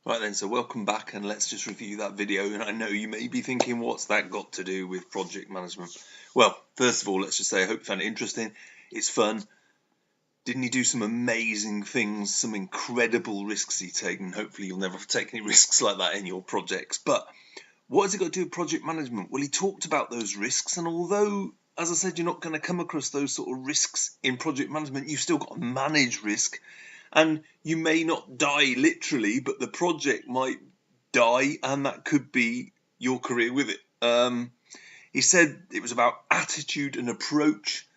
Right then, so welcome back, and let's just review that video. And I know you may be thinking, what's that got to do with project management? Well, first of all, let's just say I hope you found it interesting. It's fun. Didn't he do some amazing things, some incredible risks he taken? Hopefully you'll never have to take any risks like that in your projects. But what has it got to do with project management? Well, he talked about those risks, and although, as I said, you're not going to come across those sort of risks in project management, you've still got to manage risk. And you may not die literally, but the project might die, and that could be your career with it. He said it was about attitude and approach.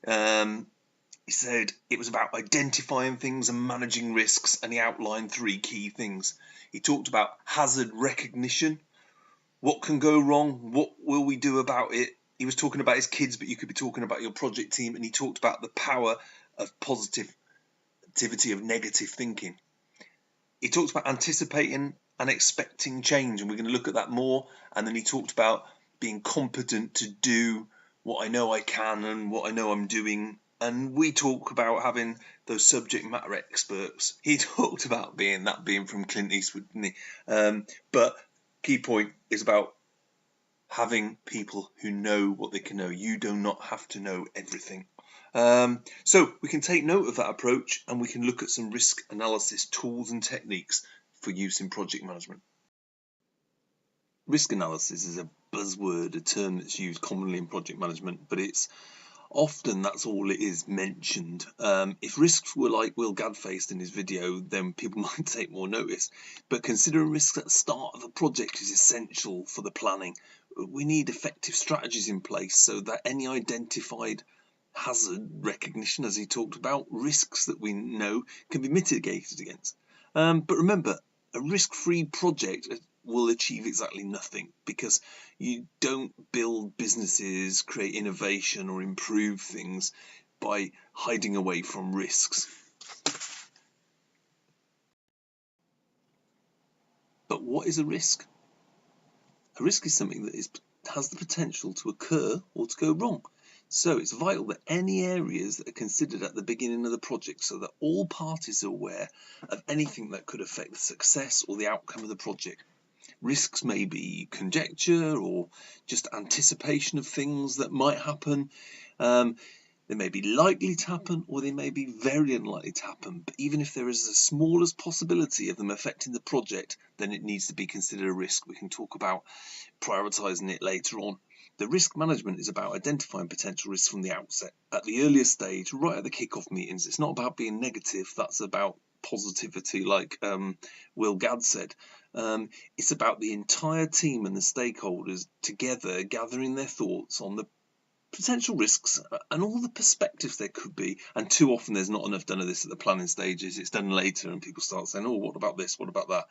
He said it was about identifying things and managing risks, and he outlined 3 key things. He talked about hazard recognition. What can go wrong? What will we do about it? He was talking about his kids, but you could be talking about your project team, and he talked about the power of positivity of negative thinking. He talked about anticipating and expecting change, and we're going to look at that more. And then he talked about being competent to do what I know I can and what I know I'm doing. And we talk about having those subject matter experts. He talked about being from Clint Eastwood, didn't he? But key point is about having people who know what they can know. You do not have to know everything. So we can take note of that approach, and we can look at some risk analysis tools and techniques for use in project management. Risk analysis is a buzzword, a term that's used commonly in project management, but it's often that's all it is mentioned. If risks were like Will Gadfaced in his video, then people might take more notice. But considering risks at the start of a project is essential for the planning. We need effective strategies in place so that any identified hazard recognition, as he talked about, risks that we know can be mitigated against. But remember, a risk-free project will achieve exactly nothing, because you don't build businesses, create innovation, or improve things by hiding away from risks. But what is a risk? A risk is something that has the potential to occur or to go wrong. So it's vital that any areas that are considered at the beginning of the project, so that all parties are aware of anything that could affect the success or the outcome of the project. Risks may be conjecture or just anticipation of things that might happen. They may be likely to happen, or they may be very unlikely to happen. But even if there is the smallest possibility of them affecting the project, then it needs to be considered a risk. We can talk about prioritizing it later on. The risk management is about identifying potential risks from the outset, at the earliest stage, right at the kick-off meetings. It's not about being negative. That's about positivity, like Will Gadd said. It's about the entire team and the stakeholders together gathering their thoughts on the potential risks and all the perspectives there could be. And too often there's not enough done of this at the planning stages. It's done later, and people start saying, oh, what about this, what about that?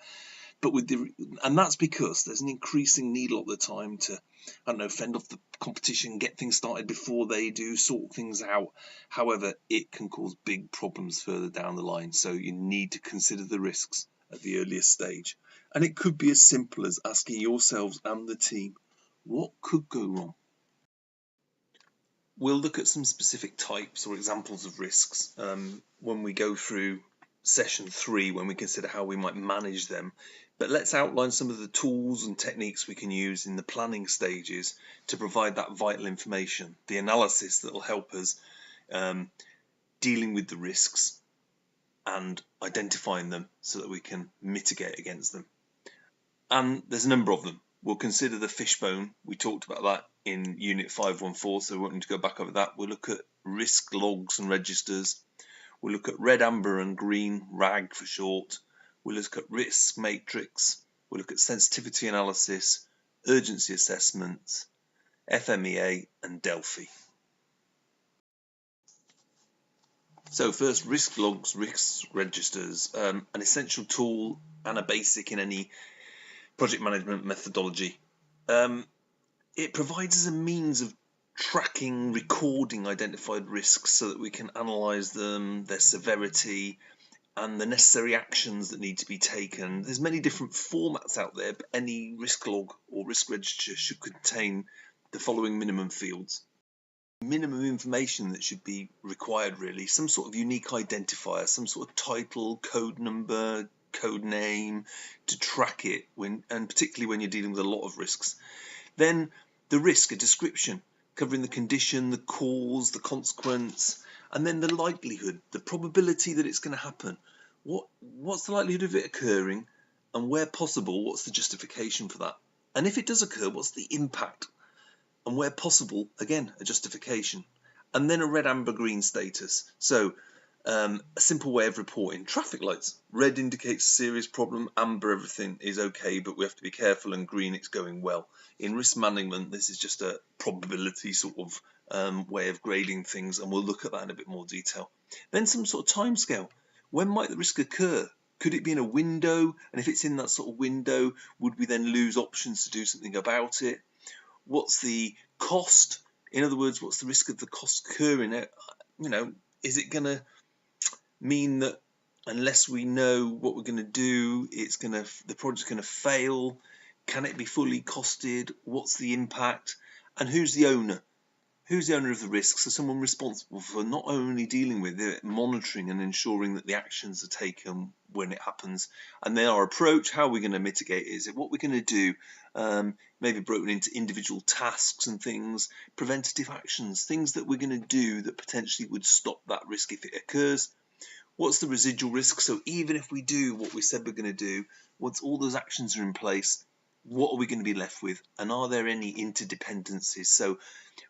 But and that's because there's an increasing need a lot of the time to, I don't know, fend off the competition, get things started before they do, sort things out. However, it can cause big problems further down the line, so you need to consider the risks at the earliest stage. And it could be as simple as asking yourselves and the team, what could go wrong? We'll look at some specific types or examples of risks when we go through session 3, when we consider how we might manage them. But let's outline some of the tools and techniques we can use in the planning stages to provide that vital information, the analysis that will help us dealing with the risks and identifying them so that we can mitigate against them. And there's a number of them. We'll consider the fishbone. We talked about that in Unit 514, so we won't need to go back over that. We'll look at risk logs and registers. We'll look at red, amber and green, RAG for short. We'll look at risk matrix. We'll look at sensitivity analysis, urgency assessments, FMEA and Delphi. So first, risk logs, risk registers, an essential tool and a basic in any project management methodology. It provides us a means of tracking, recording identified risks so that we can analyse them, their severity, and the necessary actions that need to be taken. There's many different formats out there, but any risk log or risk register should contain the following minimum fields. Minimum information that should be required, really, some sort of unique identifier, some sort of title, code number, code name to track it, and particularly when you're dealing with a lot of risks. Then the risk, a description covering the condition, the cause, the consequence, and then the likelihood, the probability that it's going to happen. What's the likelihood of it occurring, and where possible, what's the justification for that? And if it does occur, what's the impact? And where possible, again, a justification. And then a red, amber, green status. So a simple way of reporting traffic lights. Red indicates serious problem, amber everything is okay, but we have to be careful, and green it's going well. In risk management, this is just a probability sort of way of grading things, and we'll look at that in a bit more detail. Then some sort of timescale. When might the risk occur? Could it be in a window? And if it's in that sort of window, would we then lose options to do something about it? What's the cost? In other words, what's the risk of the cost occurring? Is it going to mean that unless we know what we're going to do, the project's going to fail? Can it be fully costed? What's the impact? And who's the owner? Who's the owner of the risk? So someone responsible for not only dealing with it, monitoring and ensuring that the actions are taken when it happens. And then our approach, how are we going to mitigate it? Is it what we're going to do? Maybe broken into individual tasks and things, preventative actions, things that we're going to do that potentially would stop that risk if it occurs. What's the residual risk? So even if we do what we said we're going to do, once all those actions are in place, what are we going to be left with? And are there any interdependencies? So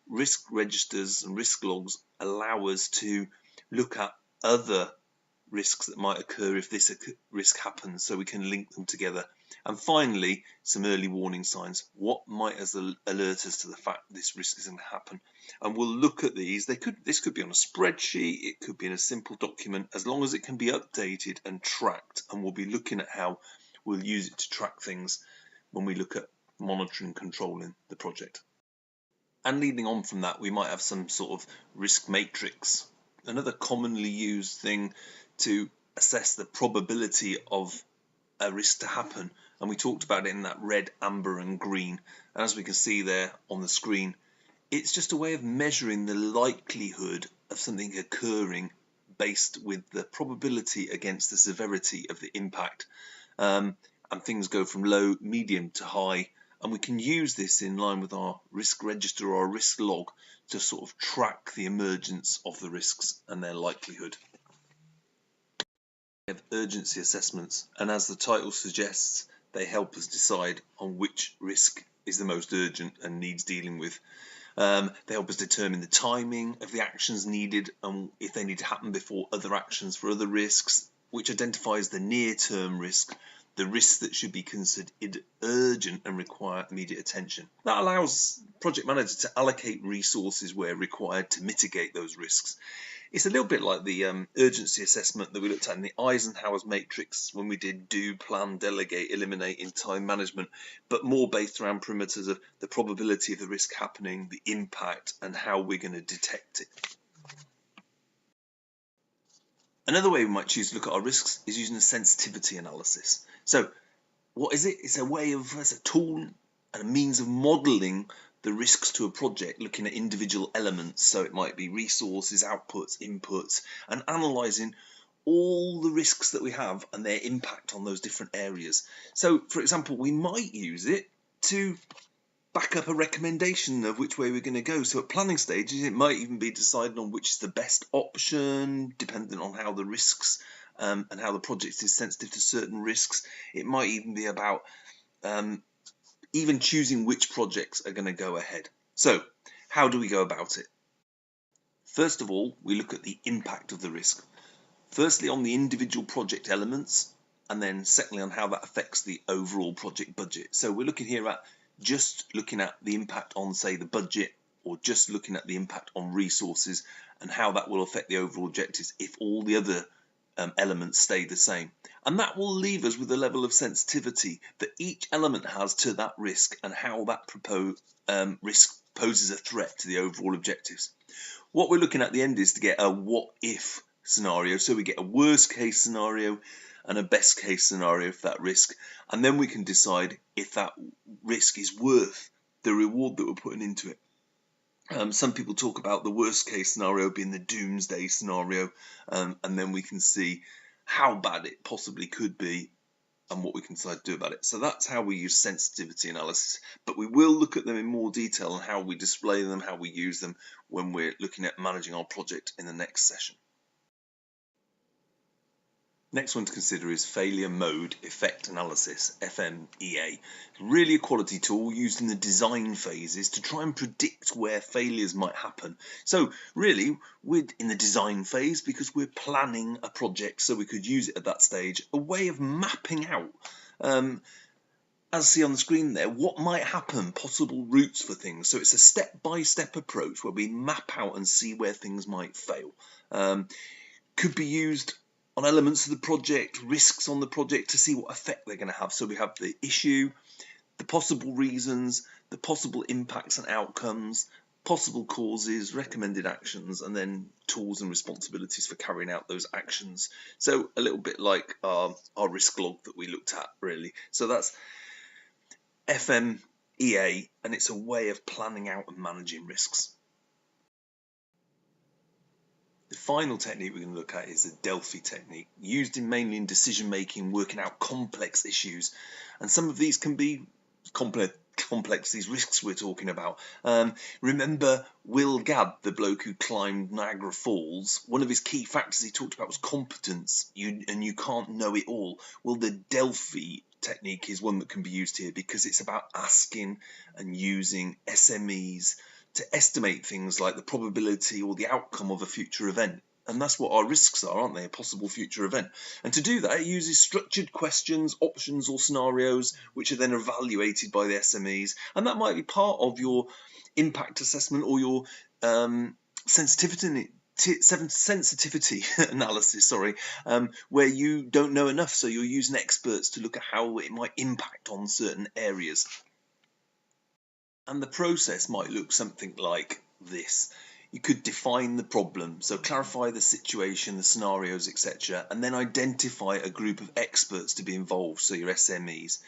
risk registers and risk logs allow us to look at other risks that might occur if this risk happens, so we can link them together. And finally, some early warning signs. What might alert us to the fact this risk is going to happen? And we'll look at these. This could be on a spreadsheet, it could be in a simple document, as long as it can be updated and tracked. And we'll be looking at how we'll use it to track things when we look at monitoring and controlling the project. And leading on from that, we might have some sort of risk matrix, another commonly used thing to assess the probability of a risk to happen. And we talked about it in that red, amber and green. And as we can see there on the screen, it's just a way of measuring the likelihood of something occurring based with the probability against the severity of the impact. And things go from low, medium to high. And we can use this in line with our risk register or our risk log to sort of track the emergence of the risks and their likelihood. We have urgency assessments, and as the title suggests, they help us decide on which risk is the most urgent and needs dealing with. They help us determine the timing of the actions needed and if they need to happen before other actions for other risks, which identifies the near-term risk, the risks that should be considered urgent and require immediate attention. That allows project managers to allocate resources where required to mitigate those risks. It's a little bit like the urgency assessment that we looked at in the Eisenhower's matrix when we did do, plan, delegate, eliminate in time management, but more based around perimeters of the probability of the risk happening, the impact, and how we're going to detect it. Another way we might choose to look at our risks is using a sensitivity analysis. So what is it? It's a tool and a means of modelling the risks to a project, looking at individual elements. So it might be resources, outputs, inputs, and analysing all the risks that we have and their impact on those different areas. So, for example, we might use it to back up a recommendation of which way we're going to go. So at planning stages, it might even be deciding on which is the best option, depending on how the risks and how the project is sensitive to certain risks. It might even be about even choosing which projects are going to go ahead. So how do we go about it? First of all, we look at the impact of the risk. Firstly, on the individual project elements, and then secondly, on how that affects the overall project budget. So we're looking here at just looking at the impact on, say, the budget, or just looking at the impact on resources and how that will affect the overall objectives if all the other elements stay the same. And that will leave us with a level of sensitivity that each element has to that risk and how that risk poses a threat to the overall objectives. What we're looking at the end is to get a what if scenario. So we get a worst case scenario and a best case scenario for that risk, and then we can decide if that risk is worth the reward that we're putting into it. Some people talk about the worst case scenario being the doomsday scenario, and then we can see how bad it possibly could be and what we can decide to do about it. So that's how we use sensitivity analysis, but we will look at them in more detail and how we display them, how we use them when we're looking at managing our project in the next session. Next one to consider is Failure Mode Effect Analysis, FMEA. Really a quality tool used in the design phases to try and predict where failures might happen. So really, we're in the design phase because we're planning a project, so we could use it at that stage, a way of mapping out, as see on the screen there, what might happen, possible routes for things. So it's a step-by-step approach where we map out and see where things might fail. Could be used on elements of the project, risks on the project, to see what effect they're going to have. So we have the issue, the possible reasons, the possible impacts and outcomes, possible causes, recommended actions, and then tools and responsibilities for carrying out those actions. So a little bit like our risk log that we looked at, really. So that's FMEA, and it's a way of planning out and managing risks. The final technique we're going to look at is the Delphi technique, used mainly in decision making, working out complex issues, and some of these can be complex, these risks we're talking about. Remember Will Gadd, the bloke who climbed Niagara Falls? One of his key factors he talked about was competence, and you can't know it all. Well, the Delphi technique is one that can be used here because it's about asking and using SMEs to estimate things like the probability or the outcome of a future event. And that's what our risks are, aren't they? A possible future event. And to do that, it uses structured questions, options or scenarios, which are then evaluated by the SMEs. And that might be part of your impact assessment or your sensitivity analysis, where you don't know enough. So you're using experts to look at how it might impact on certain areas. And the process might look something like this. You could define the problem, so clarify the situation, the scenarios, etc., and then identify a group of experts to be involved, so your SMEs.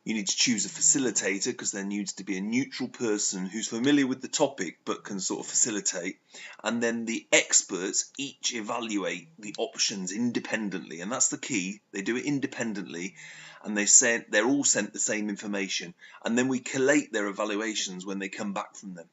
You need to choose a facilitator because there needs to be a neutral person who's familiar with the topic but can sort of facilitate. And then the experts each evaluate the options independently, and that's the key. They do it independently, and they're all sent the same information, and then we collate their evaluations when they come back from them.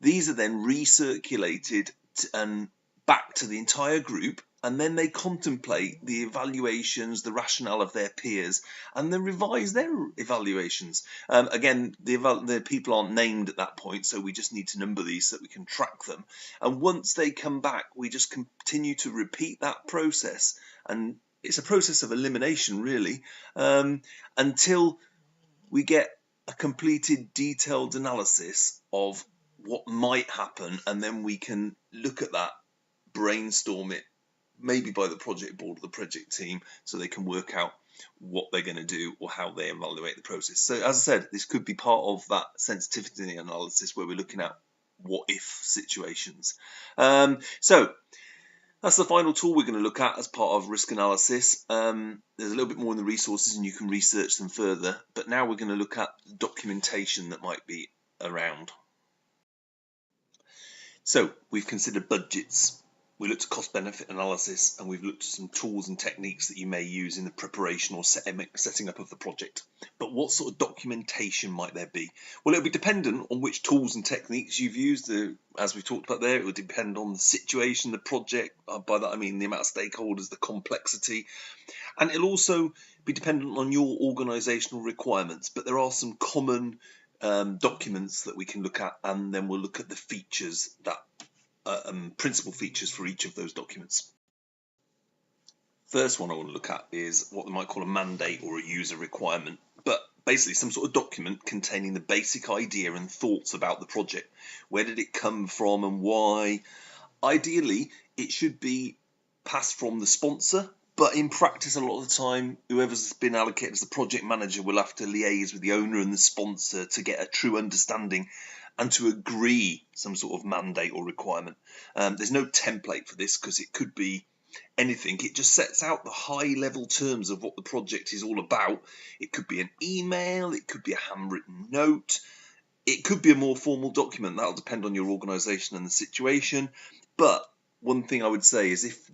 These are then recirculated and back to the entire group, and then they contemplate the evaluations, the rationale of their peers, and then revise their evaluations. Again, the people aren't named at that point, so we just need to number these so that we can track them. And once they come back, we just continue to repeat that process, and it's a process of elimination, really, until we get a completed detailed analysis of what might happen, and then we can look at that, brainstorm it, maybe by the project board or the project team, so they can work out what they're going to do or how they evaluate the process. So as I said, this could be part of that sensitivity analysis where we're looking at what if situations. So that's the final tool we're going to look at as part of risk analysis. There's a little bit more in the resources and you can research them further, but now we're going to look at documentation that might be around. So we've considered budgets, we looked at cost-benefit analysis, and we've looked at some tools and techniques that you may use in the preparation or setting up of the project. But what sort of documentation might there be? Well, it'll be dependent on which tools and techniques you've used. As we talked about there, it will depend on the situation, the project. By that I mean the amount of stakeholders, the complexity. And it'll also be dependent on your organisational requirements. But there are some common documents that we can look at, and then we'll look at the features that principal features for each of those documents. First one I want to look at is what we might call a mandate or a user requirement, but basically some sort of document containing the basic idea and thoughts about the project. Where did it come from and why? Ideally, it should be passed from the sponsor, but in practice, a lot of the time, whoever's been allocated as the project manager will have to liaise with the owner and the sponsor to get a true understanding and to agree some sort of mandate or requirement. There's no template for this because it could be anything. It just sets out the high level terms of what the project is all about. It could be an email, it could be a handwritten note, it could be a more formal document. That'll depend on your organisation and the situation. But one thing I would say is if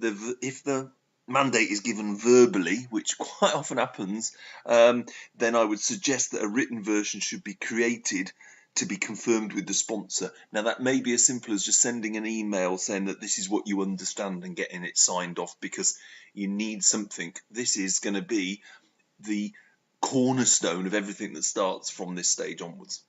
the mandate is given verbally, which quite often happens, then I would suggest that a written version should be created to be confirmed with the sponsor. Now, that may be as simple as just sending an email saying that this is what you understand and getting it signed off, because you need something. This is going to be the cornerstone of everything that starts from this stage onwards.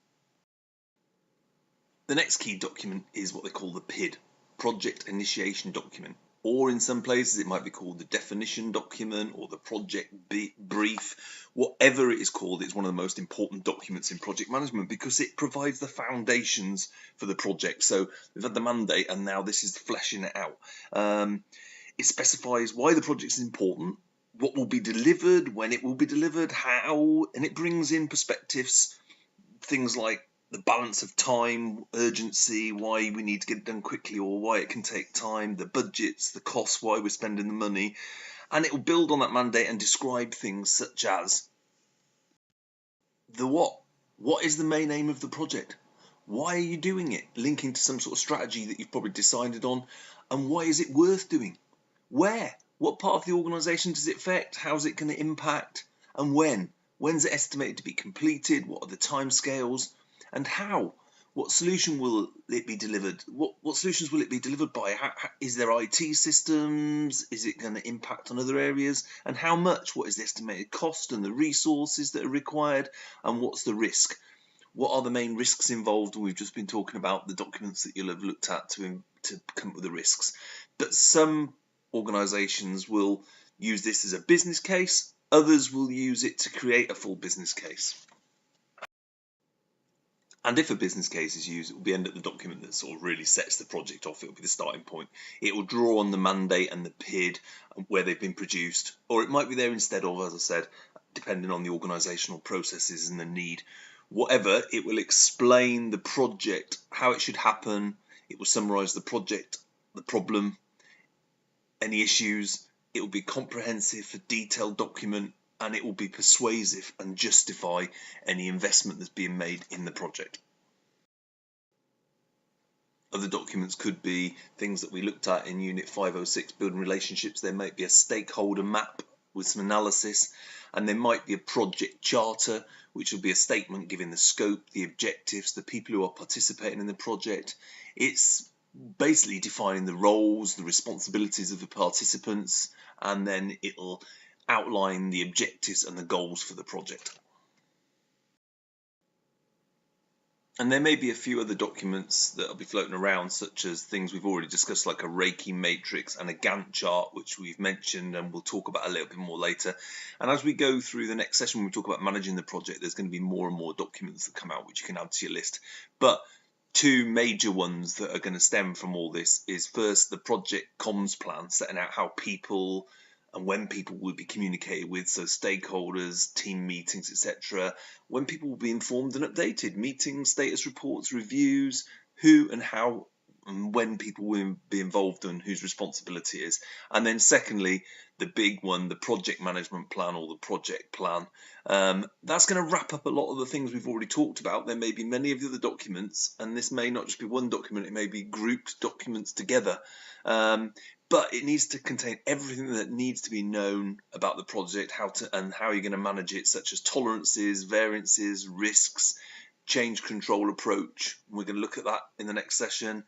The next key document is what they call the PID, Project Initiation Document. Or in some places it might be called the definition document or the project brief. Whatever it is called, it's one of the most important documents in project management because it provides the foundations for the project. So we've had the mandate and now this is fleshing it out. It specifies why the project is important, what will be delivered, when it will be delivered, how, and it brings in perspectives, things like the balance of time, urgency, why we need to get it done quickly or why it can take time, the budgets, the costs, why we're spending the money. And it will build on that mandate and describe things such as the what. What is the main aim of the project? Why are you doing it? Linking to some sort of strategy that you've probably decided on. And why is it worth doing? Where? What part of the organisation does it affect? How's it going to impact? And when? When's it estimated to be completed? What are the timescales? And how? What solution will it be delivered? What solutions will it be delivered by? Is there IT systems? Is it going to impact on other areas? And how much? What is the estimated cost and the resources that are required? And what's the risk? What are the main risks involved? And we've just been talking about the documents that you'll have looked at to come up with the risks. But some organisations will use this as a business case. Others will use it to create a full business case. And if a business case is used, it will be end at the document that sort of really sets the project off. It will be the starting point. It will draw on the mandate and the PID where they've been produced, or it might be there instead of, as I said, depending on the organisational processes and the need. Whatever, it will explain the project, how it should happen. It will summarise the project, the problem, any issues. It will be comprehensive, a detailed document, and it will be persuasive and justify any investment that's being made in the project. Other documents could be things that we looked at in Unit 506, building relationships. There might be a stakeholder map with some analysis, and there might be a project charter, which will be a statement giving the scope, the objectives, the people who are participating in the project. It's basically defining the roles, the responsibilities of the participants, and then it'll outline the objectives and the goals for the project. And there may be a few other documents that will be floating around, such as things we've already discussed, like a Reiki matrix and a Gantt chart, which we've mentioned and we'll talk about a little bit more later. And as we go through the next session, when we talk about managing the project, there's going to be more and more documents that come out, which you can add to your list. But two major ones that are going to stem from all this is first the project comms plan, setting out how people and when people will be communicated with, so stakeholders, team meetings, etc. When people will be informed and updated, meetings, status reports, reviews, who and how and when people will be involved and whose responsibility is. And then secondly, the big one, the project management plan or the project plan. That's going to wrap up a lot of the things we've already talked about. There may be many of the other documents, and this may not just be one document, it may be grouped documents together. But it needs to contain everything that needs to be known about the project, how you're going to manage it, such as tolerances, variances, risks, change control approach. We're going to look at that in the next session.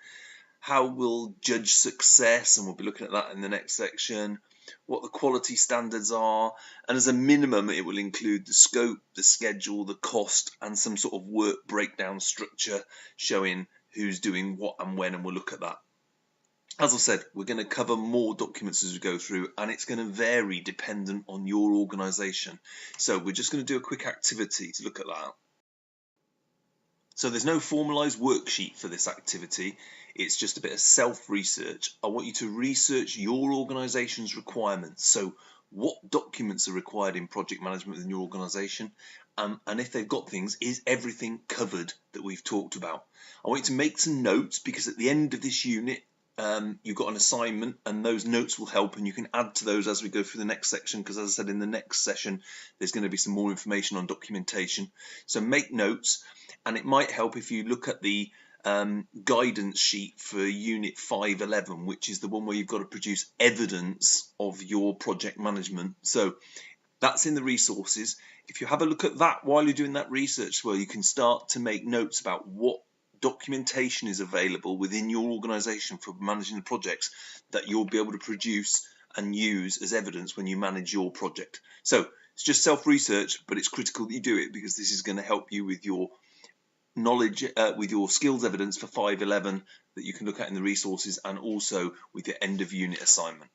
How we'll judge success, and we'll be looking at that in the next section. What the quality standards are, and as a minimum it will include the scope, the schedule, the cost, and some sort of work breakdown structure showing who's doing what and when, and we'll look at that. As I said, we're going to cover more documents as we go through, and it's going to vary dependent on your organisation. So we're just going to do a quick activity to look at that. So there's no formalised worksheet for this activity. It's just a bit of self-research. I want you to research your organisation's requirements. So what documents are required in project management within your organisation? And if they've got things, is everything covered that we've talked about? I want you to make some notes, because at the end of this unit, you've got an assignment, and those notes will help, and you can add to those as we go through the next section, because as I said, in the next session there's going to be some more information on documentation. So make notes, and it might help if you look at the guidance sheet for Unit 511, which is the one where you've got to produce evidence of your project management. So that's in the resources. If you have a look at that while you're doing that research, well, you can start to make notes about what documentation is available within your organization for managing the projects that you'll be able to produce and use as evidence when you manage your project. So it's just self-research, but it's critical that you do it, because this is going to help you with your knowledge, with your skills evidence for 511 that you can look at in the resources, and also with your end of unit assignment.